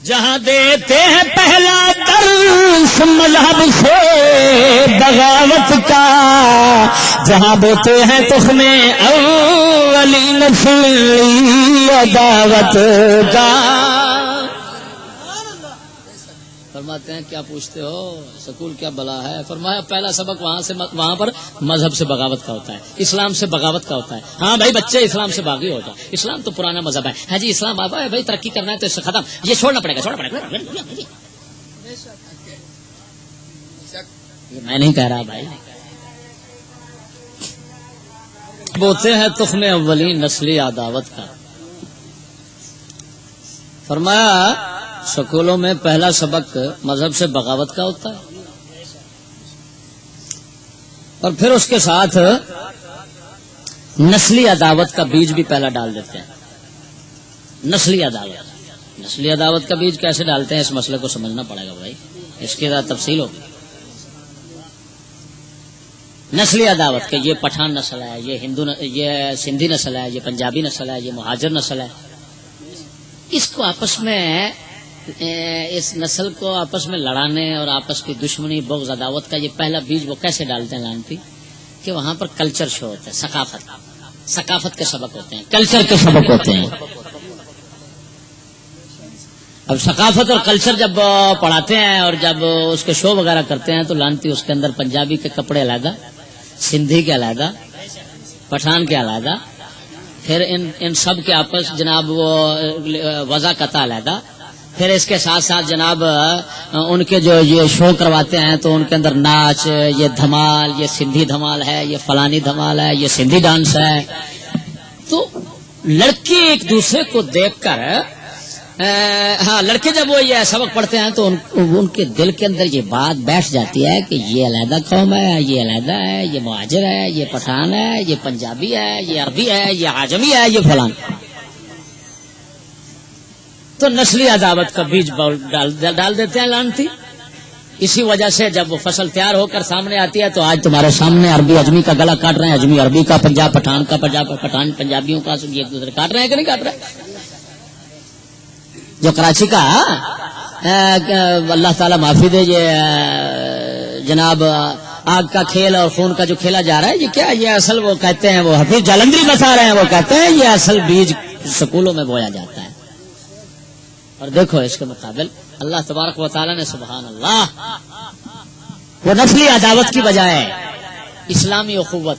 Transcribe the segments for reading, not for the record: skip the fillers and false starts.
جہاں دیتے ہیں پہلا درس مذہب سے بغاوت کا، جہاں دیتے ہیں تخم اولی نسلی عداوت کا۔ فرماتے ہیں کیا پوچھتے ہو سکول کیا بلا ہے؟ فرمایا پہلا سبق وہاں پر مذہب سے بغاوت کا ہوتا ہے، اسلام سے بغاوت کا ہوتا ہے۔ ہاں بھائی بچے اسلام سے باغی ہو جائے، اسلام تو پرانا مذہب ہے، ہاں جی اسلام آبا ہے بھائی، ترقی کرنا ہے تو اس سے ختم، یہ چھوڑنا پڑے گا۔ یہ میں نہیں کہہ رہا بھائی، بولتے ہیں تخم اولین نسلی عداوت کا۔ فرمایا سکولوں میں پہلا سبق مذہب سے بغاوت کا ہوتا ہے، اور پھر اس کے ساتھ نسلی عداوت کا بیج بھی پہلا ڈال دیتے ہیں۔ نسلی عداوت کا بیج کیسے ڈالتے ہیں، اس مسئلے کو سمجھنا پڑے گا بھائی، اس کی ذرا تفصیل ہوگی۔ نسلی عداوت کے یہ پٹھان نسل ہے، یہ سندھی نسل ہے، یہ پنجابی نسل ہے، یہ مہاجر نسل ہے، اس کو آپس میں اس نسل کو آپس میں لڑانے اور آپس کی دشمنی بغض عداوت کا یہ پہلا بیج وہ کیسے ڈالتے ہیں لانتی، کہ وہاں پر کلچر شو ہوتا ہے، ثقافت کے سبق ہوتے ہیں، کلچر کے سبق ہوتے ہیں۔ اب ثقافت اور کلچر جب پڑھاتے ہیں اور جب اس کے شو وغیرہ کرتے ہیں تو لانتی اس کے اندر پنجابی کے کپڑے علیحدہ، سندھی کے علیحدہ، پٹھان کے علیحدہ، پھر ان سب کے آپس جناب وہ وضع قطع علیحدہ، پھر اس کے ساتھ ساتھ جناب ان کے جو یہ شو کرواتے ہیں تو ان کے اندر ناچ، یہ دھمال، یہ سندھی دھمال ہے، یہ فلانی دھمال ہے، یہ سندھی ڈانس ہے۔ تو لڑکے ایک دوسرے کو دیکھ کر ہاں لڑکے جب وہ یہ سبق پڑھتے ہیں تو ان کے دل کے اندر یہ بات بیٹھ جاتی ہے کہ یہ علیحدہ قوم ہے، یہ علیحدہ ہے، یہ مہاجر ہے، یہ پٹھان ہے، یہ پنجابی ہے، یہ عربی ہے، یہ عجمی ہے، یہ فلان۔ تو نسلی عداوت کا بیج ڈال دیتے ہیں لانتی۔ اسی وجہ سے جب وہ فصل تیار ہو کر سامنے آتی ہے تو آج تمہارے سامنے عربی اجمی کا گلا کاٹ رہے ہیں، اجمی عربی کا، پنجاب پٹھان کا، پٹھان پنجابیوں کا، یہ ایک دوسرے کاٹ رہے ہیں کہ نہیں کاٹ رہے؟ جو کراچی کا اللہ تعالی معافی دے یہ جناب آگ کا کھیل اور خون کا جو کھیلا جا رہا ہے، یہ کیا، یہ اصل وہ کہتے ہیں، وہ حفیظ جالندری بتا رہے ہیں، وہ کہتے ہیں یہ اصل بیج سکولوں میں بویا جاتا ہے۔ اور دیکھو اس کے مقابل اللہ تبارک و تعالی نے سبحان اللہ وہ نسلی عداوت کی بجائے اسلامی اخوت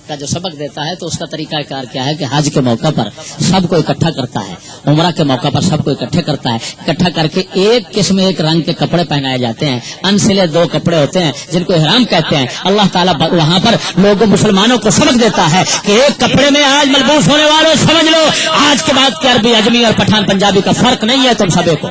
کا جو سبق دیتا ہے تو اس کا طریقہ کار کیا ہے کہ حج کے موقع پر سب کو اکٹھا کرتا ہے، عمرہ کے موقع پر سب کو اکٹھے کرتا ہے، اکٹھا کر کے ایک قسم ایک رنگ کے کپڑے پہنائے جاتے ہیں، انسلے 2 کپڑے ہوتے ہیں جن کو احرام کہتے ہیں۔ اللہ تعالیٰ وہاں پر لوگوں مسلمانوں کو سبق دیتا ہے کہ ایک کپڑے میں آج ملبوس ہونے والوں سمجھ لو آج کے بعد کے عربی اجمی اور پٹھان پنجابی کا فرق نہیں ہے، تم سبھی کو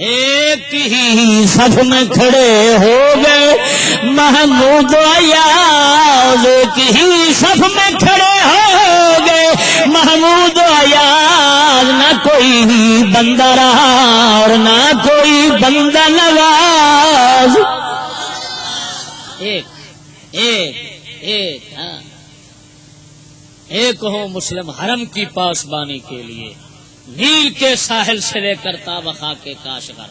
ایک ہی صف میں کھڑے ہو گئے محمود ایاز، ایک ہی صف میں کھڑے ہو گئے محمود ایاز، نہ کوئی بندہ رہا اور نہ کوئی بندہ نواز۔ ایک ہو مسلم حرم کی پاسبانی کے لیے، نیل کے ساحل سے لے کر تابخا کے کاشغر۔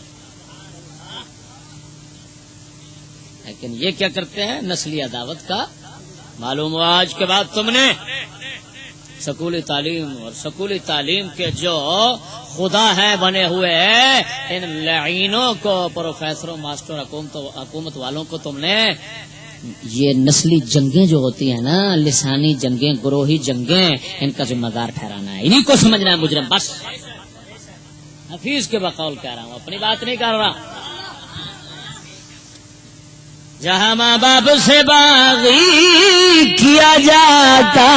لیکن یہ کیا کرتے ہیں، نسلی عداوت کا معلوم ہوا آج کے بعد تم نے سکولی تعلیم اور سکولی تعلیم کے جو خدا ہیں بنے ہوئے ان لعینوں کو، پروفیسروں، ماسٹر، حکومت والوں کو تم نے یہ نسلی جنگیں جو ہوتی ہیں نا، لسانی جنگیں، گروہی جنگیں، ان کا ذمہ دار ٹھہرانا ہے، انہی کو سمجھنا ہے مجرم۔ بس حفیظ کے بقول کہہ رہا ہوں، اپنی بات نہیں کر رہا۔ جہاں ماں باپ سے باغی کیا جاتا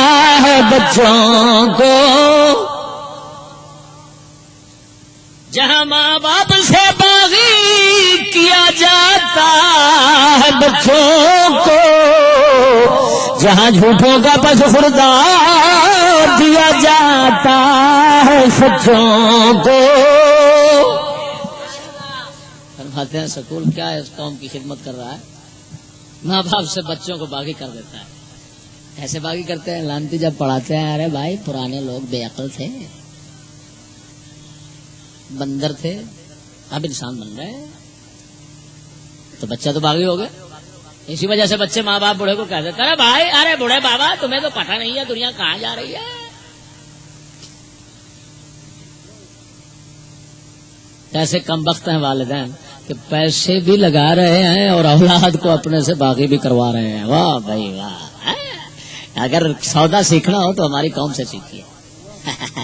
ہے بچوں کو، جہاں ماں باپ سے باغی کیا جاتا ہے بچوں کو، جہاں جھوٹوں کا پس خوردار دیا جاتا ہے سچوں کو۔ فرماتے ہیں سکول کیا ہے، اس قوم کی خدمت کر رہا ہے، ماں باپ سے بچوں کو باغی کر دیتا ہے، ایسے باغی کرتے ہیں لانتی جب پڑھاتے ہیں ارے بھائی پرانے لوگ بے عقل تھے بندر تھے اب انسان بن رہے ہیں تو بچہ تو باغی ہو گیا. اسی وجہ سے بچے ماں باپ بوڑھے کو کہہ دیتے ارے بھائی ارے بوڑھے بابا تمہیں تو پتہ نہیں ہے دنیا کہاں جا رہی ہے. ایسے کم بخت ہیں والدین کہ پیسے بھی لگا رہے ہیں اور اولاد کو اپنے سے باغی بھی کروا رہے ہیں. واہ بھائی واہ. اگر سودا سیکھنا ہو تو ہماری قوم سے سیکھیے.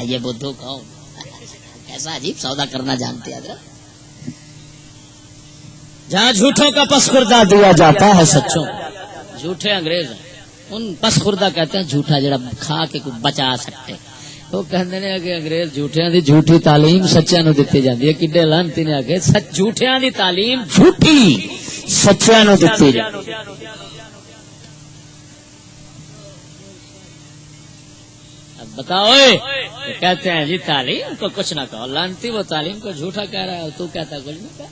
یہ بدھو قوم ایسا عجیب سودا کرنا جانتے ہیں. جہاں جھوٹوں کا پس خوردہ دیا جاتا ہے سچوں. جھوٹے انگریز ہیں ان پس خوردہ کہتے ہیں جھوٹا جڑا کھا کے کوئی بچا سکتے. وہ کہتے ہیں کہ انگریز جھوٹیاں دی جھوٹی تعلیم سچیاں نو دتی جاندی ہے. کڈے لانتی نے آگے سچ جھوٹیاں دی تعلیم جھوٹی سچیاں نو دتی جاندی. اب بتاؤ کہتے ہیں جی تعلیم کو کچھ نہ کہو. لانتی وہ تعلیم کو جھوٹا کہہ رہا ہے اور تو کہتا ہے کچھ نہیں کہا.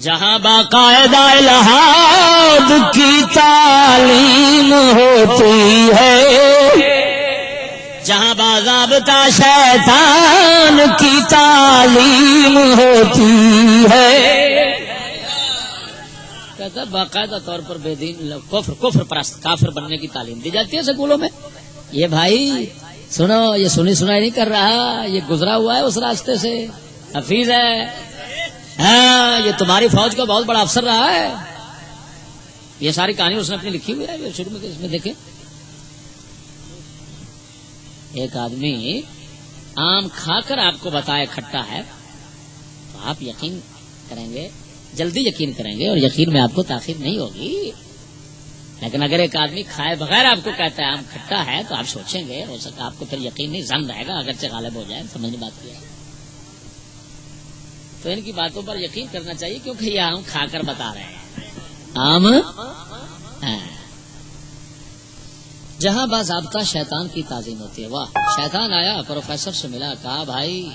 جہاں باقاعدہ الہاد کی تعلیم ہوتی ہے جہاں باضابطہ شیطان کی تعلیم ہوتی ہے. کہتا باقاعدہ طور پر بے دین کفر پرست کافر بننے کی تعلیم دی جاتی ہے اسکولوں میں. یہ بھائی سنو یہ سنائی نہیں کر رہا یہ گزرا ہوا ہے اس راستے سے. حفیظ ہے ہاں یہ تمہاری فوج کا بہت بڑا افسر رہا ہے. یہ ساری کہانی اس نے اپنی لکھی ہوئی ہے شروع میں. اس میں دیکھیں ایک آدمی آم کھا کر آپ کو بتائے کھٹا ہے تو آپ یقین کریں گے جلدی یقین کریں گے اور یقین میں آپ کو تاخیر نہیں ہوگی. لیکن اگر ایک آدمی کھائے بغیر آپ کو کہتا ہے آم کھٹا ہے تو آپ سوچیں گے ہو سکتا آپ کو پھر یقین نہیں زن رہے گا اگرچہ غالب ہو جائے. سمجھنے بات کیا ہے تو ان کی باتوں پر یقین کرنا چاہیے کیونکہ یہ آم کھا کر بتا رہے ہیں. آم جہاں باضابطہ شیطان کی تعظیم ہوتی ہے. واہ شیطان آیا پروفیسر سے ملا کہا بھائی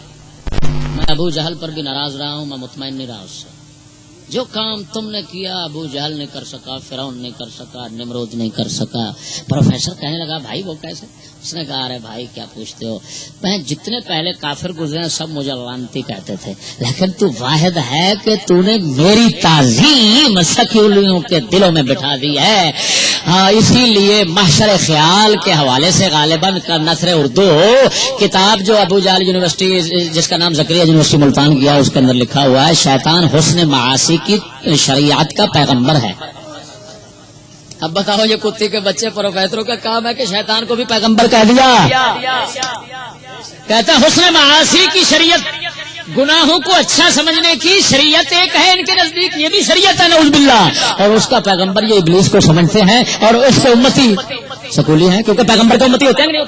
میں ابو جہل پر بھی ناراض رہا ہوں میں مطمئن نہیں رہا اس سے. جو کام تم نے کیا ابو جہل نہیں کر سکا فرعون نہیں کر سکا نمرود نہیں کر سکا. پروفیسر کہنے لگا بھائی وہ کیسے. اس نے کہا ارے بھائی کیا پوچھتے ہو میں جتنے پہلے کافر گزرے ہیں سب مجھے لعنتی کہتے تھے لیکن تو واحد ہے کہ تو نے میری تعظیم سکولیوں کے دلوں میں بٹھا دی ہے. اسی لیے محشر خیال کے حوالے سے غالباً کا نثر اردو کتاب جو ابو جہل یونیورسٹی جس کا نام زکریا یونیورسٹی ملتان کیا اس کے اندر لکھا ہوا ہے شیطان حسن معاصی کی شریعت کا پیغمبر ہے. اب بتاؤ یہ کتے کے بچے پروفیسروں کا کام ہے کہ شیطان کو بھی پیغمبر کہہ دیا. کہتا حسن معاصی کی شریعت گناہوں کو اچھا سمجھنے کی شریعت ایک ہے ان کے نزدیک یہ بھی شریعت ہے نعوذ باللہ اور اس کا پیغمبر یہ ابلیس کو سمجھتے ہیں اور اس کے امتی سکولی ہیں کیونکہ پیغمبر کے امتی ہوتے ہیں نہیں.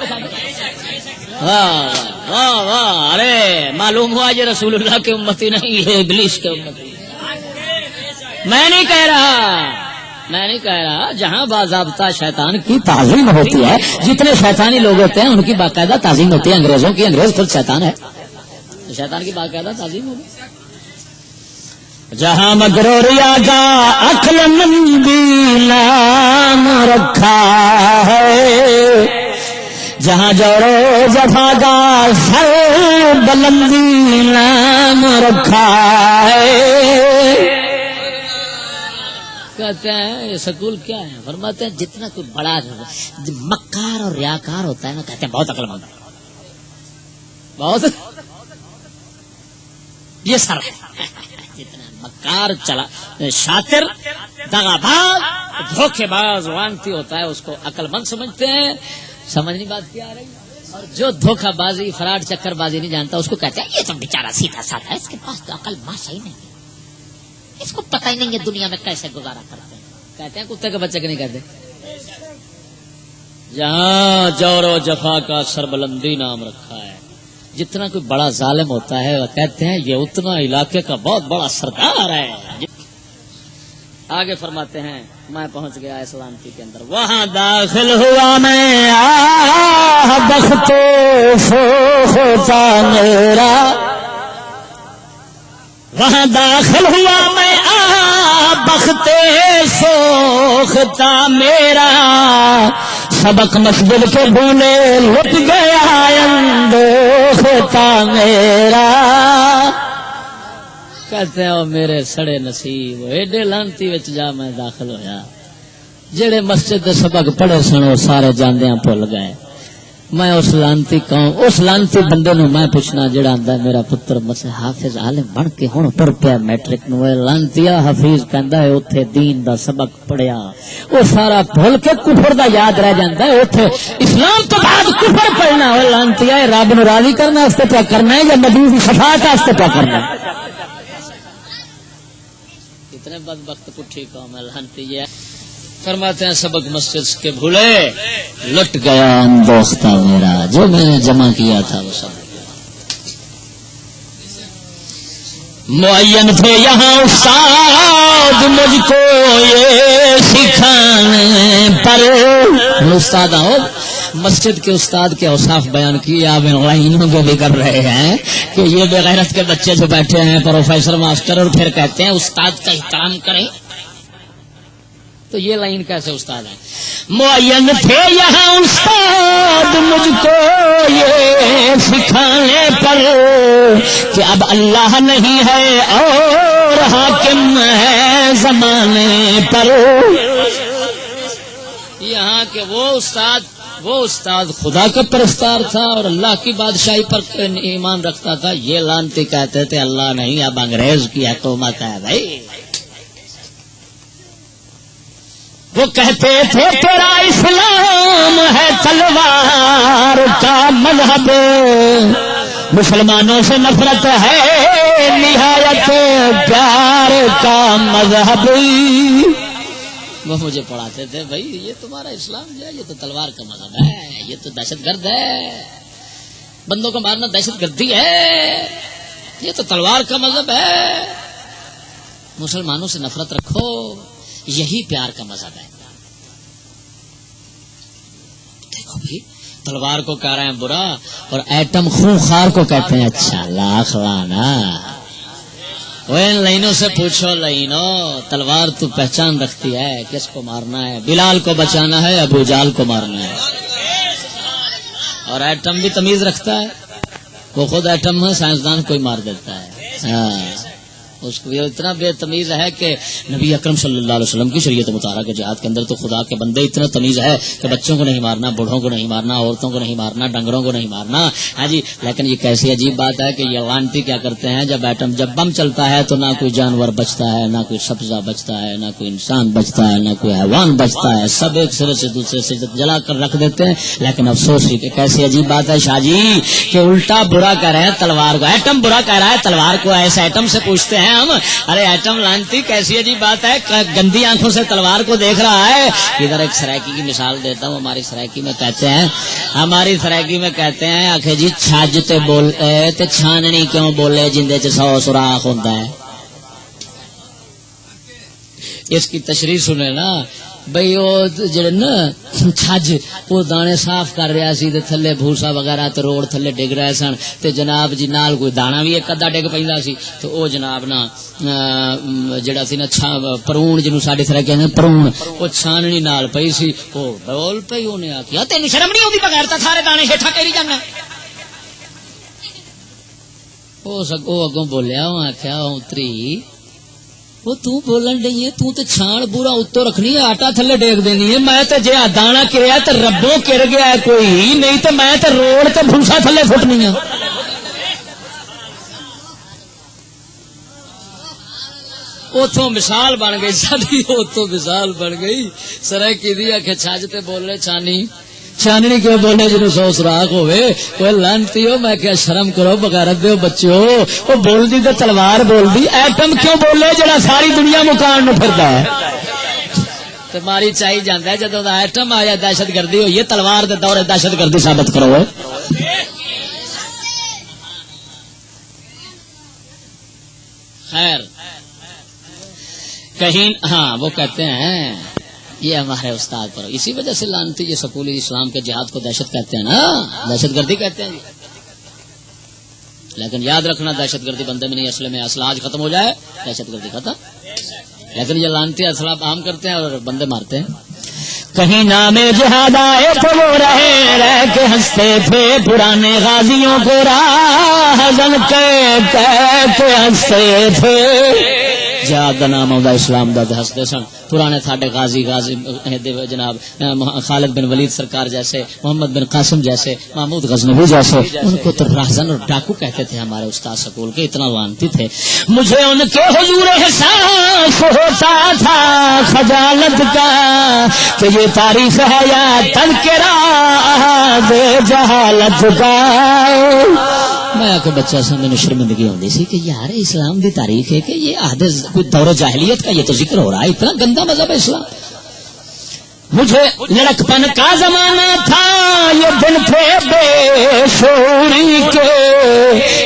واہ واہ واہ ارے معلوم ہوا یہ رسول اللہ کے امتی نہیں یہ ابلیس کے امتی. میں نہیں کہہ رہا جہاں باضابطہ شیطان کی تعظیم ہوتی ہے جتنے شیطانی لوگ ہوتے ہیں ان کی باقاعدہ تعظیم ہوتی ہے. انگریزوں کی انگریز خود شیطان ہے تو شیطان کی باقاعدہ تعظیم ہوگی. جہاں مغروریا کا عقل مندی نام رکھا ہے جہاں جوڑو جفا کا سر بلندی نام رکھا ہے. کہتے ہیں یہ سکول کیا ہے فرماتے ہیں جتنا کوئی بڑا مکار اور ریاکار ہوتا ہے نا کہتے ہیں بہت عقل مند بہت یہ سر ہے. جتنا مکار چلا شاطر دغاباز دھوکے باز وانتی ہوتا ہے اس کو عقل مند سمجھتے ہیں. سمجھنی بات کیا آ رہی اور جو دھوکہ بازی فراڈ چکر بازی نہیں جانتا اس کو کہتے ہیں یہ تو بیچارہ سیدھا سادہ ہے اس کے پاس تو عقل ماں صحیح نہیں اس کو پتہ ہی نہیں ہے دنیا میں کیسے گزارا کرتے ہیں. کہتے ہیں کتے کے بچے کے نہیں کہتے. جہاں جور و جفا کا سربلندی نام رکھا ہے جتنا کوئی بڑا ظالم ہوتا ہے وہ کہتے ہیں یہ اتنا علاقے کا بہت بڑا سردار ہے. آگے فرماتے ہیں میں پہنچ گیا اسلامتی کے اندر وہاں داخل ہوا میں بختو ہوتا میرا وہاں داخل ہوا میں بختے سوختہ میرا سبق مسجد کے بھولے لٹ گیا اندوختہ میرا. کہتے ہیں میرے سڑے نصیب ایڈے لانتی وچ جا میں داخل ہویا جڑے مسجد دے سبق پڑھے سن وہ سارے جاندیاں بھول گئے. میں اس لانتی بندے نو میں پوچھنا جڑا آندا میرا پتر حافظ عالم بن کے ہن پڑھ پیا میٹرک نو لانتیا حفیظ کہندا ہے اوتھے دین دا سبق پڑھیا وہ سارا بھول کے کفر دا یاد رہ جاندا ہے. اوتھے اسلام تو بعد کفر پڑھنا ہے لانتیا رب نو راضی کرنا واسطے پیا کرنا ہے یا نبی دی شفاعت واسطے پیا کرنا ہے. کتنے بدبخت پٹھی قوم ہے لانتی ہے. فرماتے ہیں سبق مسجد کے بھولے لٹ گیا اندوختہ میرا جو میں نے جمع کیا تھا وہ سب معین تھے یہاں استاد مجھ کو یہ سکھانے پر. استاد ہو مسجد کے استاد کے اوصاف بیان کیے آپ ان لائنوں کو بھی کر رہے ہیں کہ یہ بے غیرت کے بچے جو بیٹھے ہیں پروفیسر ماسٹر اور پھر کہتے ہیں استاد کا احترام کریں. تو یہ لائن کیسے استاد ہے. معین تھے یہاں استاد مجھ کو یہ سکھانے پر کہ اب اللہ نہیں ہے اور حاکم ہے زمانے پر. یہاں کے وہ استاد خدا کا پرستار تھا اور اللہ کی بادشاہی پر ایمان رکھتا تھا. یہ لانتی کہتے تھے اللہ نہیں اب انگریز کی حکومت ہے بھائی. وہ کہتے تھے تیرا اسلام ہے تلوار کا مذہب مسلمانوں سے نفرت ہے نہایت پیار کا مذہب. وہ مجھے پڑھاتے تھے بھائی یہ تمہارا اسلام جو ہے یہ تو تلوار کا مذہب ہے یہ تو دہشت گرد ہے بندوں کو مارنا دہشت گردی ہے یہ تو تلوار کا مذہب ہے مسلمانوں سے نفرت رکھو یہی پیار کا مذہب ہے. دیکھو بھائی تلوار کو کہہ رہے ہیں برا اور ایٹم خونخوار کو کہتے ہیں اچھا. لاکھ لانا وہ ان لائنوں سے پوچھو لائنوں تلوار تو پہچان رکھتی ہے کس کو مارنا ہے. بلال کو بچانا ہے ابو جال کو مارنا ہے. اور ایٹم بھی تمیز رکھتا ہے وہ خود ایٹم ہے سائنسدان کوئی مار دیتا ہے. اس کو یہ اتنا بے تمیز ہے کہ نبی اکرم صلی اللہ علیہ وسلم کی شریعت مطالعہ کے جہاد کے اندر تو خدا کے بندے اتنا تمیز ہے کہ بچوں کو نہیں مارنا بوڑھوں کو نہیں مارنا عورتوں کو نہیں مارنا ڈنگروں کو نہیں مارنا. ہاں جی لیکن یہ کیسی عجیب بات ہے کہ یہ لانتی کیا کرتے ہیں جب بم چلتا ہے تو نہ کوئی جانور بچتا ہے نہ کوئی سبزہ بچتا ہے نہ کوئی انسان بچتا ہے نہ کوئی حیوان بچتا ہے سب ایک سرے سے دوسرے سے جلا کر رکھ دیتے ہیں. لیکن افسوس ہی کہ کیسی عجیب بات ہے شاہ جی کہ الٹا برا کہہ رہے ہیں تلوار کو. ایٹم برا کہہ رہا ہے تلوار کو. ایسے ایٹم سے پوچھتے ہیں ہم ارے ایٹم لانتی کیسی عجیب بات ہے گندی آنکھوں سے تلوار کو دیکھ رہا ہے. ادھر ایک سرائکی کی مثال دیتا ہوں. ہماری سرائکی میں کہتے ہیں آخر جی چھاجتے بولتے تے چھاننی کیوں بولے جندے چ 100 سوراخ ہوتا ہے. اس کی تشریح سنے نا بھئی وہ جڑے نا چھج وہ دانے صاف کر رہا سی تے تھلے بھوسا وغیرہ تے روڑ تھلے ڈگ رہے سن تے جناب جی نال کوئی دانا بھی ایک ادا ڈگ پیندا سی تو او جناب نا جڑا سی نا پرون جنوں ساڈے طرح کہندے پرون او چھاننی نال پئی سی او بول پئی اونے آکھیا تینوں شرم نہیں اوندی بغیر تا سارے دانے ہیٹھا کری جانا. او اگوں بولیا او آکھیا اونتری وہ تو بولن ڈئی ہے تو تے چھان بورا اتو رکھنی ہے آٹا تھلے ڈیگ دینی ہے. میں تے جے دانا کریا تے ربوں کر گیا ہے کوئی نہیں تے میں تے روڑ تے بھوسا تھلے فٹنی ہے. اتوں مثال بن گئی ساری اتوں مثال بن گئی سرائکی دی کہ چھج تے بولے چھاننی کیوں بولے جنوں 100 سوراخ ہوئے کوئی لانتی ہو. میں کیا شرم کرو بغیرت دیو بچو وہ بول دی تے تلوار بول دی. ایٹم کیوں بولے جڑا ساری دنیا مکان نو پھردا ہے تے ماری چاہی جاندا ہے جدوں دا ایٹم آیا دہشت گردی ہوئی ہے تلوار دے دور دہشت گردی ثابت کرو. خیر کہیں ہاں وہ کہتے ہیں یہ ہمارے استاد پر اسی وجہ سے لانتی یہ سکولی اسلام کے جہاد کو دہشت کہتے ہیں نا دہشت گردی کہتے ہیں. لیکن یاد رکھنا دہشت گردی بندے میں نہیں اصل میں، اسلحہ آج ختم ہو جائے دہشت گردی ختم. لیکن یہ لانتی اسلحہ عام کرتے ہیں اور بندے مارتے ہیں. کہیں نام جہاد آئے تو وہ رہ کے ہنستے تھے، پرانے غازیوں کو راہزن کہہ کے ہنستے تھے. جہاد دا نام آؤں اسلام دا ہنستے سن. پرانے تھاڈے غازی جناب خالد بن ولید سرکار جیسے، محمد بن قاسم جیسے، محمود غزنوی جیسے، ان کو تو راہزن اور ڈاکو کہتے تھے ہمارے استاد سکول کے، اتنا لانتی تھے. مجھے ان کے حضور احساس ہوتا تھا خجالت کا کہ یہ تاریخ ہے یا تذکرہ جہالت کا. میں کہ بچہ سا میں شرمندگی ہوتی سی کہ یار اسلام دی تاریخ ہے کہ یہ عہد کوئی دور جاہلیت کا یہ تو ذکر ہو رہا ہے، اتنا گندا مذہب ہے اسلام. مجھے لڑک پن کا زمانہ تھا، یہ دن تھے بے شعوری کے،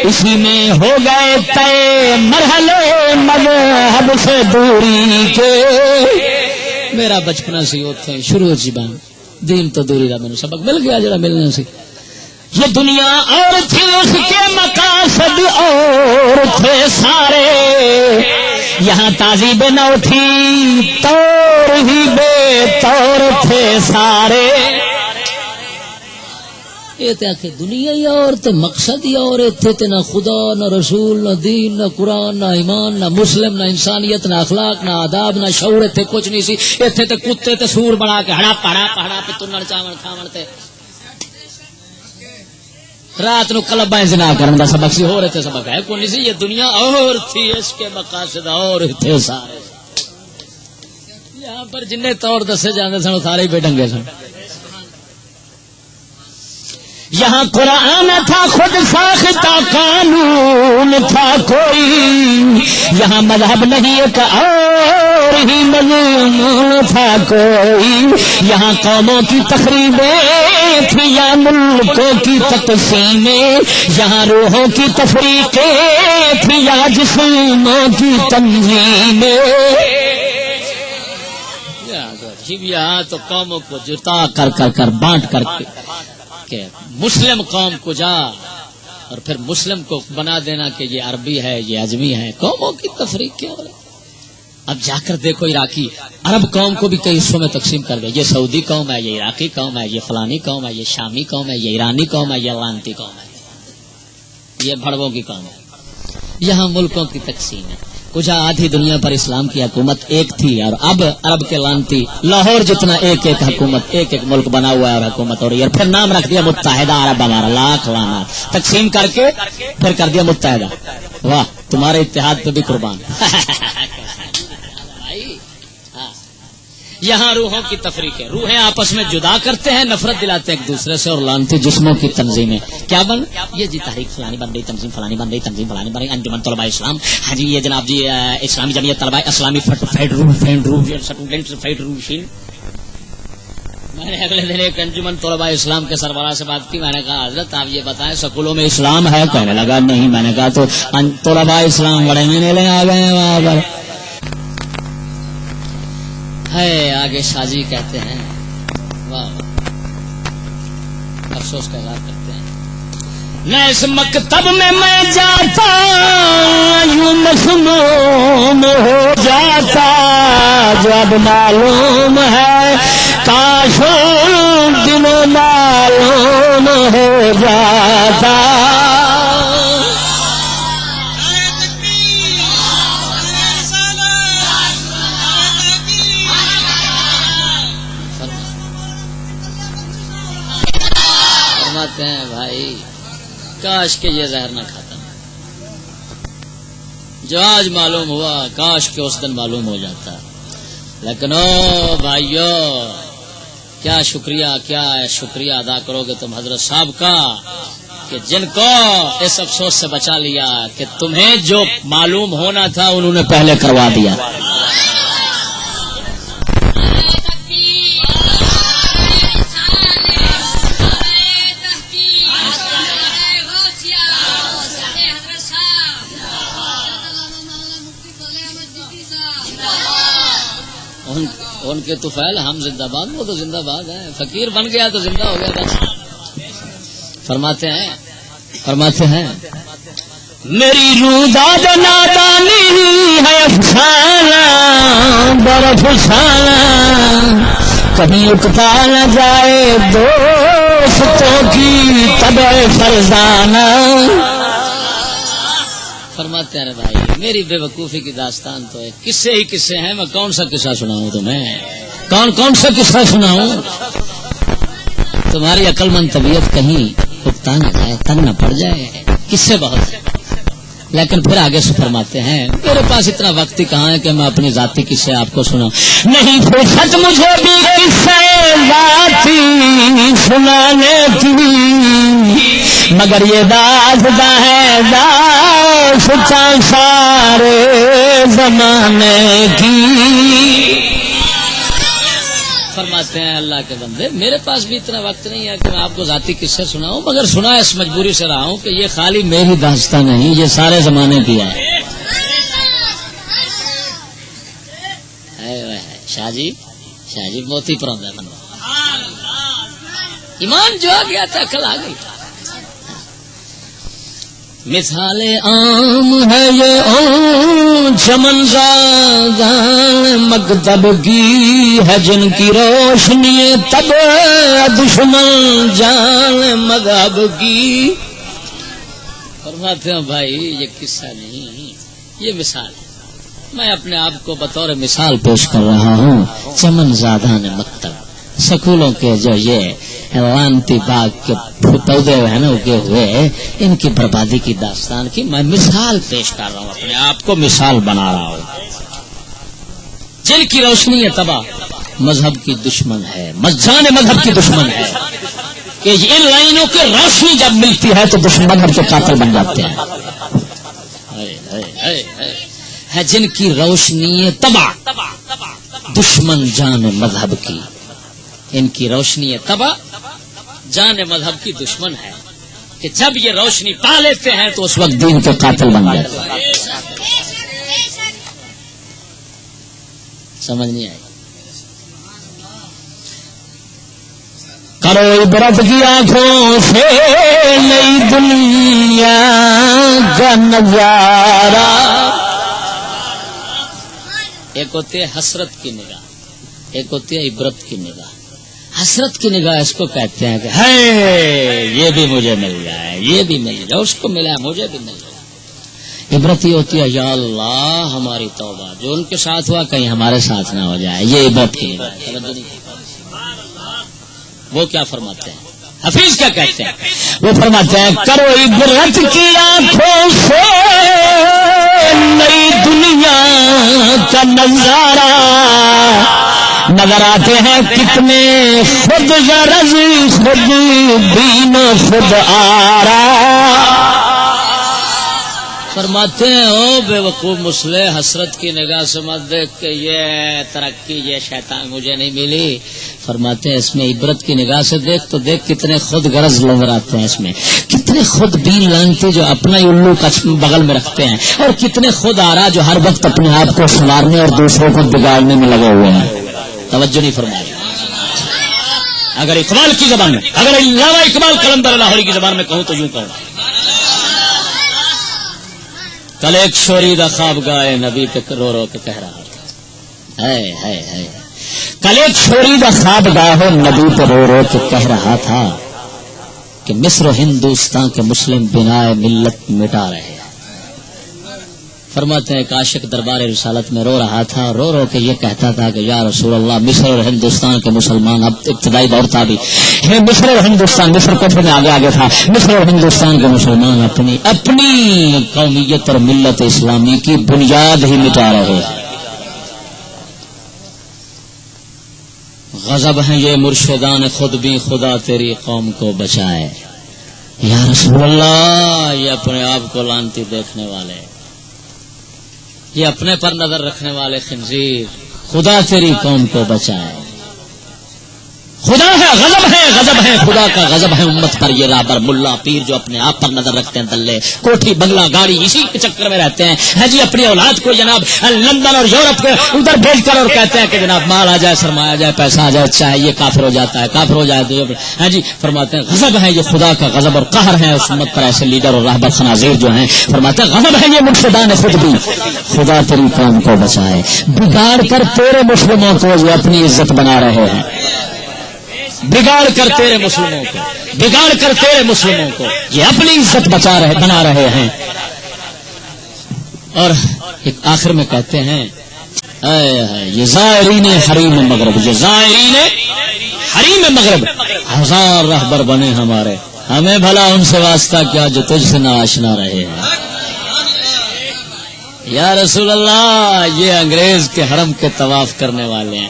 اسی میں ہو گئے طے مرحلے مذہب سے دوری کے. میرا بچپنا سی اتنے شروع زبان دین تو دوری کا مینوں سبق مل گیا جڑا ملنا سی. یہ دنیا اور تھی اس کے مقاصد اور تھے سارے، یہاں تہذیب نہ اٹھی طور ہی بے طور تھے سارے. یہ تے کہ دنیا ہی اور تے مقصد ہی اور، اتنے تے نہ خدا نہ رسول نہ دین نہ قرآن نہ ایمان نہ مسلم نہ انسانیت نہ اخلاق نہ آداب نہ شعور، اتنے کچھ نہیں سی. اتنے تے کتے تے سور بنا کے ہڑا پہاڑا پہ تنن چاون کھاون تے رات نو کلباں زنا کرن دا سبق سی. ہو رہے تھے سبق ہے کوئی نہیں سی. یہ دنیا اور تھی اس کے مقاصد اور تھے سارے. یہاں پر جن طور دسے جاندے سن سارے ہی بے ڈنگے سن. یہاں قرآن تھا خود ساختہ قانون تھا کوئی، یہاں مذہب نہیں ایک اور ہی مضمون تھا کوئی. یہاں قوموں کی تقریبیں تھی یا ملکوں کی تقسیمیں، یہاں روحوں کی تفریقیں تھی یا جسموں کی تنظیمیں. یہاں تو قوموں کو جتا کر بانٹ کر کے کہ مسلم قوم کو جا اور پھر مسلم کو بنا دینا کہ یہ عربی ہے یہ اجمی ہے. قوموں کی تفریق کیا ہو رہا ہے. اب جا کر دیکھو عراقی عرب قوم کو بھی کئی حصوں میں تقسیم کر گئے. یہ سعودی قوم ہے، یہ عراقی قوم ہے، یہ فلانی قوم ہے، یہ شامی قوم ہے، یہ ایرانی قوم ہے، یہ لانتی قوم ہے، یہ بھڑووں کی قوم ہے. یہاں ملکوں کی تقسیم ہے. کچھ آدھی دنیا پر اسلام کی حکومت ایک تھی اور اب عرب کے لانتی لاہور جتنا ایک ایک حکومت ایک ایک ملک بنا ہوا ہے اور حکومت ہو رہی ہے. پھر نام رکھ دیا متحدہ عرب امارات. لاکھ لانا تقسیم کر کے پھر کر دیا متحدہ. واہ تمہارے اتحاد پہ بھی قربان. یہاں روحوں کی تفریق ہے. روحیں آپس میں جدا کرتے ہیں، نفرت دلاتے ہیں ایک دوسرے سے، اور لانتی جسموں کی تنظیمیں کیا بن یہ جی تحریک فلانی بن رہی، تنظیم فلانی بن رہی، تنظیم فلانی بن رہی، انجمن طلباء اسلام. ہاں جی یہ جناب جی اسلامی جمعیت طلباء اسلامی فیڈریشن. میں نے اگلے دن ایک انجمن طلباء اسلام کے سربراہ سے بات کی. میں نے کہا حضرت آپ یہ بتائیں سکولوں میں اسلام ہے؟ کہنے لگا نہیں. میں نے کہا تو طلباء اسلام بڑے میلے آ گئے ہیں وہاں پر ہے. آگے شاجی کہتے ہیں واہ افسوس کا اظہار کرتے ہیں. نہ اس مکتب میں جاتا یوں مسموم ہو جاتا، جب معلوم ہے کاش دن معلوم ہو جاتا. ہیں بھائی کاش کہ یہ زہر نہ کھاتا، جو آج معلوم ہوا کاش کہ اس دن معلوم ہو جاتا. لیکن او بھائیو کیا شکریہ ادا کرو گے تم حضرت صاحب کا کہ جن کو اس افسوس سے بچا لیا کہ تمہیں جو معلوم ہونا تھا انہوں نے پہلے کروا دیا. ان کے طفیل ہم زندہ باد، وہ تو زندہ باد ہے. فقیر بن گیا تو زندہ ہو گیا. فرماتے ہیں میری روداد نادانی ہے افسانہ برف افسانہ کہیں اٹھتا نہ جائے دوستوں کی طبع فرزانہ. فرماتے ہیں بھائی میری بے وقوفی کی داستان تو ہے قصے ہی قصے ہیں. میں کون سا قصہ سناؤں تمہیں؟ کون سا قصہ سناؤں؟ تمہاری عقل مند طبیعت کہیں اکتا نہ جائے تنگ نہ پڑ جائے. قصے بہت ہیں لیکن پھر آگے سے فرماتے ہیں میرے پاس اتنا وقت ہی کہاں ہے کہ میں اپنی ذاتی قصے آپ کو سناؤں. نہیں فرصت مجھے بھی قصے ذاتی سنانے کی مگر یہ داستاں ہے داستاں سارے زمانے کی. فرماتے ہیں اللہ کے بندے میرے پاس بھی اتنا وقت نہیں ہے کہ میں آپ کو ذاتی قصے سناؤں مگر سنا اس مجبوری سے رہا ہوں کہ یہ خالی میری داستان نہیں یہ سارے زمانے کی ہے. شاہ جی موتی پرندہ ہے ایمان جو آ گیا تھا کل آ گئی. مثال عام ہے یہ چمن زادان مکتب کی ہے جن کی روشنی تب دشمن جان مذہب کی. فرماتے ہیں بھائی یہ قصہ نہیں یہ مثال ہے. میں اپنے آپ کو بطور مثال پیش کر رہا ہوں. چمن زادان مکتب سکولوں کے جو یہ لانتی باغ کے پودے ہیں نا اگے ہوئے ان کی بربادی کی داستان کی میں مثال پیش کر رہا ہوں. اپنے آپ کو مثال بنا رہا ہوں. جن کی روشنی ہے تباہ مذہب کی دشمن ہے جان مذہب کی دشمن ہے کہ ان لائنوں کی روشنی جب ملتی ہے تو دشمن مذہب کے قاتل بن جاتے ہیں. ہے جن کی روشنی ہے تباہ دشمن جان مذہب کی. ان کی روشنی ہے تباہ جان مذہب کی دشمن ہے کہ جب یہ روشنی پا لیتے ہیں تو اس وقت دین کے قاتل بن جاتے ہیں. سمجھ نہیں آئی؟ کرو عبرت کی آنکھوں سے نئی دنیا کا نظارہ. ایک ہوتی ہے حسرت کی نگاہ ایک ہوتی ہے عبرت کی نگاہ. حسرت کی نگاہ اس کو کہتے ہیں کہ ہے یہ بھی مجھے مل جائے یہ بھی مل جائے اس کو ملا مجھے بھی مل جائے. عبرت یہ ہوتی ہے یا اللہ ہماری توبہ جو ان کے ساتھ ہوا کہیں ہمارے ساتھ نہ ہو جائے. یہ عبرت کی نگاہ. وہ کیا فرماتے ہیں حفیظ کیا کہتے ہیں؟ وہ فرماتے ہیں کرو عبرت کی آنکھوں سے نئی دنیا کا نظارہ. نظر آتے ہیں کتنے خود غرض خود بین خود آرا. فرماتے ہیں او بے وقوف مسلح حسرت کی نگاہ سے مت دیکھ کہ یہ ترقی یہ شیطان مجھے نہیں ملی. فرماتے ہیں اس میں عبرت کی نگاہ سے دیکھ تو دیکھ کتنے خود غرض نظر آتے ہیں اس میں. کتنے خود بین لانتے جو اپنا الو کا بغل میں رکھتے ہیں اور کتنے خود آرا جو ہر وقت اپنے آپ کو سنوارنے اور دوسروں کو بگاڑنے میں لگے ہوئے ہیں. توجہ نہیں فرمائی. اگر اقبال کی زبان میں اگر علامہ اقبال قلندر لاہوری کی زبان میں کہوں تو یوں کہوں کل ایک شوریدہ خواب گائے نبی پہ رو رو کے کہہ رہا تھا. کل ایک شوریدہ خواب گاہ نبی پہ رو رو کے کہہ رہا تھا کہ مصر و ہندوستان کے مسلم بنائے ملت مٹا رہے ہیں. فرماتے ہیں ایک عاشق دربار رسالت میں رو رہا تھا رو رو کے یہ کہتا تھا کہ یا رسول اللہ مصر اور ہندوستان کے مسلمان اب ابتدائی دور تھا بھی مصر اور ہندوستان مصر کفر میں آگے تھا مصر اور ہندوستان کے مسلمان اپنی قومیت اور ملت اسلامی کی بنیاد ہی مٹا رہے ہیں. غضب ہیں یہ مرشدان خود بھی خدا تیری قوم کو بچائے. یا رسول اللہ یہ اپنے آپ کو لانتی دیکھنے والے یہ اپنے پر نظر رکھنے والے خنزیر خدا تیری قوم کو بچائے. خدا ہے غضب ہے غضب ہے خدا کا غضب ہے امت پر یہ رابر ملا پیر جو اپنے آپ پر نظر رکھتے ہیں دلے کوٹھی بنگلہ گاڑی اسی کے چکر میں رہتے ہیں ہاں جی اپنی اولاد کو جناب لندن اور یورپ کے ادھر بھیج کر اور کہتے ہیں کہ جناب مال آ جائے سرمایہ آ جائے پیسہ آ جائے چاہے یہ کافر ہو جاتا ہے کافر ہو جائے تو ہاں جی فرماتے ہیں غضب ہے یہ خدا کا غضب اور قہر ہے اس امت پر ایسے لیڈر اور راہبر خنازیر جو ہیں فرماتے ہیں غضب ہے یہ مرشدان خود بھی خدا تیری قوم کو بچائے بگاڑ کر تیرے مسلموں کو جو اپنی عزت بنا رہے ہیں بگاڑ کر تیرے مسلموں کو بگاڑ کر تیرے مسلموں کو یہ اپنی عزت بنا رہے ہیں اور ایک آخر میں کہتے ہیں یہ زائرین حریم مغرب یہ زائرین حریم مغرب ہزار رہبر بنے ہمارے ہمیں بھلا ان سے واسطہ کیا جو تجھ سے نہ آشنا رہے ہیں یا رسول اللہ یہ انگریز کے حرم کے طواف کرنے والے ہیں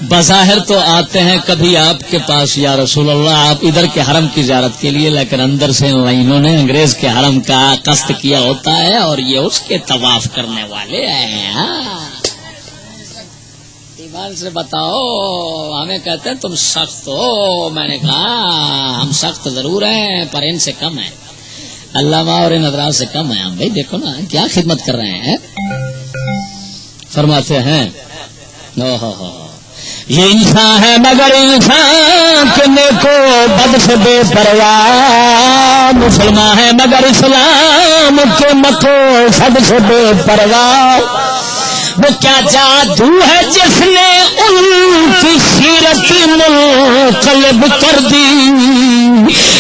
بظاہر تو آتے ہیں کبھی آپ کے پاس یا رسول اللہ آپ ادھر کے حرم کی زیارت کے لیے لیکن اندر سے انہوں نے انگریز کے حرم کا قصد کیا ہوتا ہے اور یہ اس کے طواف کرنے والے ہیں ایمان سے بتاؤ ہمیں کہتے ہیں تم سخت ہو میں نے کہا ہم سخت ضرور ہیں پر ان سے کم ہیں علامہ اور ان حضرات سے کم ہیں ہم بھائی دیکھو نا کیا خدمت کر رہے ہیں فرماتے ہیں یہ انسان ہے مگر انسان کے نیکو بد سے بے پرواہ مسلمان ہے مگر اسلام کے مکو سب سے بے پرواہ وہ کیا جادو ہے جس نے ان کی سیرت منقلب کر دی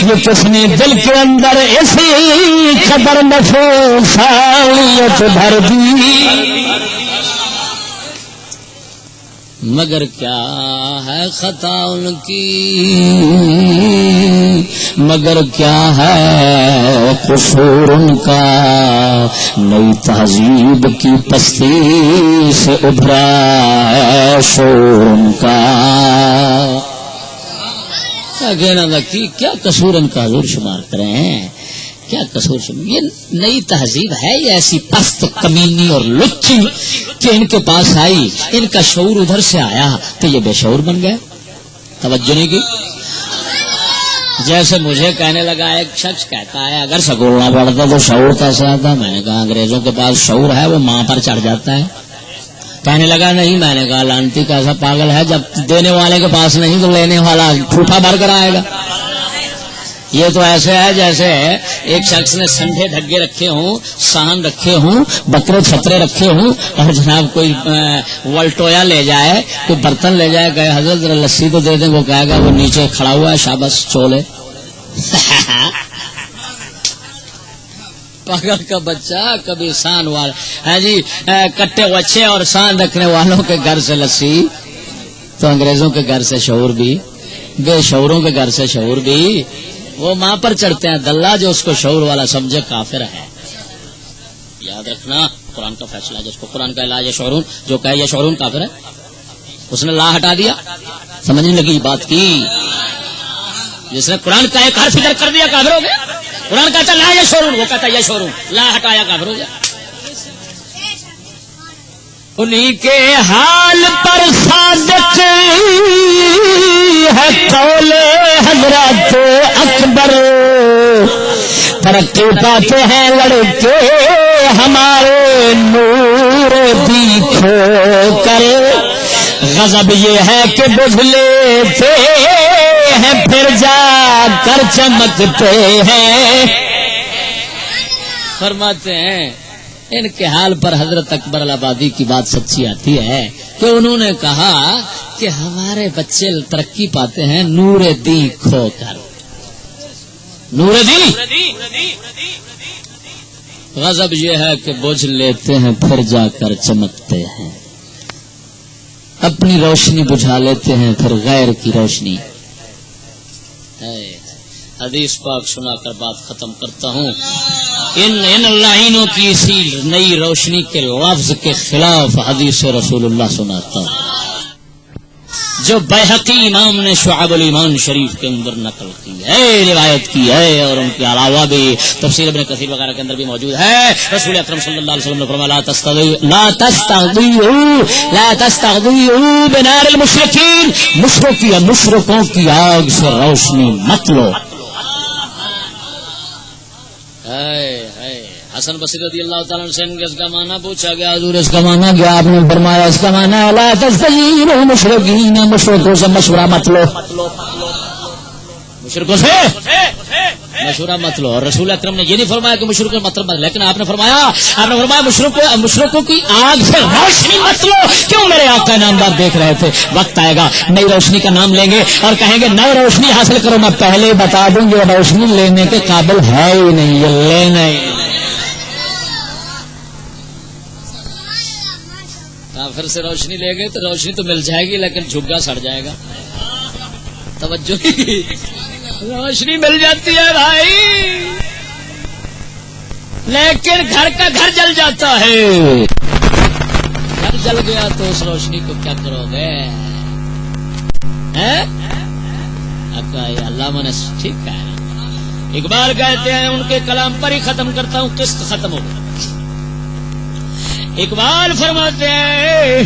یہ کس نے دل کے اندر اسی قدر نفوسانیت بھر دی مگر کیا ہے خطا ان کی مگر کیا ہے قصور ان کا نئی تہذیب کی پستی سے ابھرا ہے شور ان کا کہنا کی کیا قصور ان کا حضور شمار کرے ہیں کیا قصور شمار یہ نئی تہذیب ہے یہ ایسی پست کمینی اور لچی کہ ان کے پاس آئی ان کا شعور ادھر سے آیا تو یہ بے شعور بن گئے توجہ نہیں کی جیسے مجھے کہنے لگا ایک شخص کہتا ہے اگر سکول نہ پڑھتا تو شعور کیسے آتا میں نے کہا انگریزوں کے پاس شعور ہے وہ ماں پر چڑھ جاتا ہے کہنے لگا نہیں میں نے کہا لانتی کیسا پاگل ہے جب دینے والے کے پاس نہیں تو لینے والا ٹھوٹا بھر کر آئے گا یہ تو ایسے ہے جیسے ایک شخص نے سنڈے دھگے رکھے ہوں سان رکھے ہوں بکرے چھترے رکھے ہوں اور جناب کوئی والٹویا لے جائے کوئی برتن لے جائے کہ حضرت ذرا لسی تو دے دیں وہ کہے گا وہ نیچے کھڑا ہوا ہے شاباش چولے پاگل کا بچہ کبھی سان والا ہے جی کٹے وچھے اور سان رکھنے والوں کے گھر سے لسی تو انگریزوں کے گھر سے شعور بھی بے شعوروں کے گھر سے شعور بھی وہ ماں پر چڑھتے ہیں دلہ جو اس کو شعور والا سمجھے کافر ہے یاد رکھنا قرآن کا فیصلہ جس کو قرآن کا علاج شعورون جو کہے یہ شعورون کافر ہے اس نے لا ہٹا دیا سمجھنے لگی بات کی جس نے قرآن کا ایک حرف ادھر کر دیا کافر ہو گیا قرآن کہتا لا یہ شعورون وہ کہتا یہ شعورون لا ہٹایا کافر ہو گیا انہی کے حال پر صادق ہے قول حضرت اکبر ترقی پاتے ہیں لڑکے ہمارے نور دیکھو کر غضب یہ ہے کہ بجھ لیتے ہیں پھر جا کر چمکتے ہیں فرماتے ہیں ان کے حال پر حضرت اکبر الآبادی کی بات سچی آتی ہے کہ انہوں نے کہا کہ ہمارے بچے ترقی پاتے ہیں نور دی کھو کر نور دی غضب یہ ہے کہ بوجھ لیتے ہیں پھر جا کر چمکتے ہیں اپنی روشنی بجھا لیتے ہیں پھر غیر کی روشنی حدیث پاک سنا کر بات ختم کرتا ہوں ان لائنوں کی اسی نئی روشنی کے لفظ کے خلاف حدیث رسول اللہ سناتا ہوں جو بیہقی امام نے شعب الایمان شریف کے اندر نقل کی ہے، روایت کی ہے، اور ان کے علاوہ بھی تفسیر ابن کثیر وغیرہ کے اندر بھی موجود ہے۔ رسول اکرم صلی اللہ علیہ وسلم نے فرمایا لا تستغضوا بنار المشرکین، مشرکوں کی آگ سے روشنی مت لو۔ حسن بصری رضی اللہ تعالیٰ سے اس کا معنی پوچھا گیا، حضور اس کا معنی کیا؟ آپ نے فرمایا اس کا معنی لا تستغیثوا مشرکین، مشرکوں سے مشورہ مت لو، مشرکوں سے مشورہ مت لو۔ اور رسول اکرم نے یہ نہیں فرمایا کہ مشرکوں سے مطلب، لیکن آپ نے فرمایا مشرکوں کی آگ سے روشنی مت لو۔ کیوں؟ میرے آقا نامدار دیکھ رہے تھے وقت آئے گا نئی روشنی کا نام لیں گے اور کہیں گے نئی روشنی حاصل کرو، میں پہلے بتا دوں گی روشنی لینے کے قابل ہے ہی نہیں، یہ لینا ہی نہیں۔ پھر سے روشنی لے گئے تو روشنی تو مل جائے گی لیکن جھگا سڑ جائے گا۔ توجہ، روشنی مل جاتی ہے بھائی، لیکن گھر کا گھر جل جاتا ہے۔ گھر جل گیا تو اس روشنی کو کیا کرو گے؟ علامہ نے ٹھیک کہا۔ اقبال کہتے ہیں، ان کے کلام پر ہی ختم کرتا ہوں، قسط ختم ہو گئی۔ اقبال فرماتے ہیں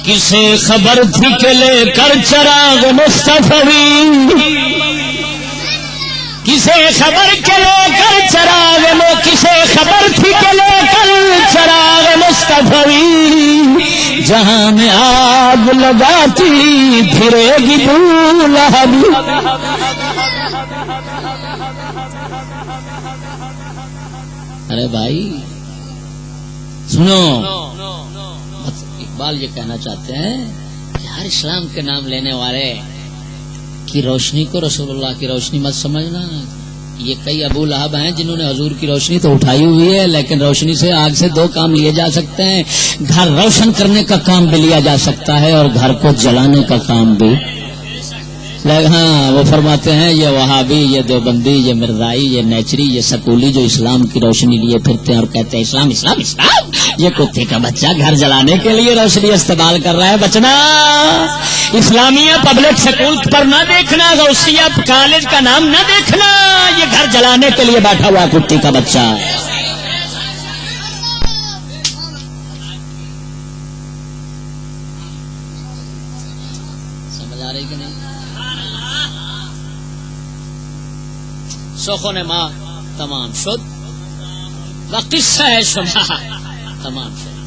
کسے خبر تھی کہ لے کر چراغ مصطفی، کسے خبر کے لے کر چراغ، کسے خبر تھی کہ لے کر چراغ مصطفی، جہاں میں آگ لگاتی پھرے گی بو لہب۔ ارے بھائی سنو، اقبال یہ کہنا چاہتے ہیں کہ ہر اسلام کے نام لینے والے کی روشنی کو رسول اللہ کی روشنی مت سمجھنا۔ یہ کئی ابو لہب ہیں جنہوں نے حضور کی روشنی تو اٹھائی ہوئی ہے، لیکن روشنی سے آگ سے دو کام لیے جا سکتے ہیں، گھر روشن کرنے کا کام بھی لیا جا سکتا ہے اور گھر کو جلانے کا کام بھی۔ ہاں، وہ فرماتے ہیں یہ وہابی، یہ دیوبندی، یہ مرزائی، یہ نیچری، یہ سکولی جو اسلام کی روشنی لیے پھرتے ہیں اور کہتے ہیں اسلام اسلام اسلام، یہ کتے کا بچہ گھر جلانے کے لیے روشنی استعمال کر رہا ہے۔ بچنا اسلامیہ پبلک سکول پر نہ دیکھنا، غوثیہ کالج کا نام نہ دیکھنا، یہ گھر جلانے کے لیے بیٹھا ہوا کتے کا بچہ۔ سمجھ آ رہی کہ نہیں؟ سخن ماں تمام شد و قصہ ہے شما تمام شد۔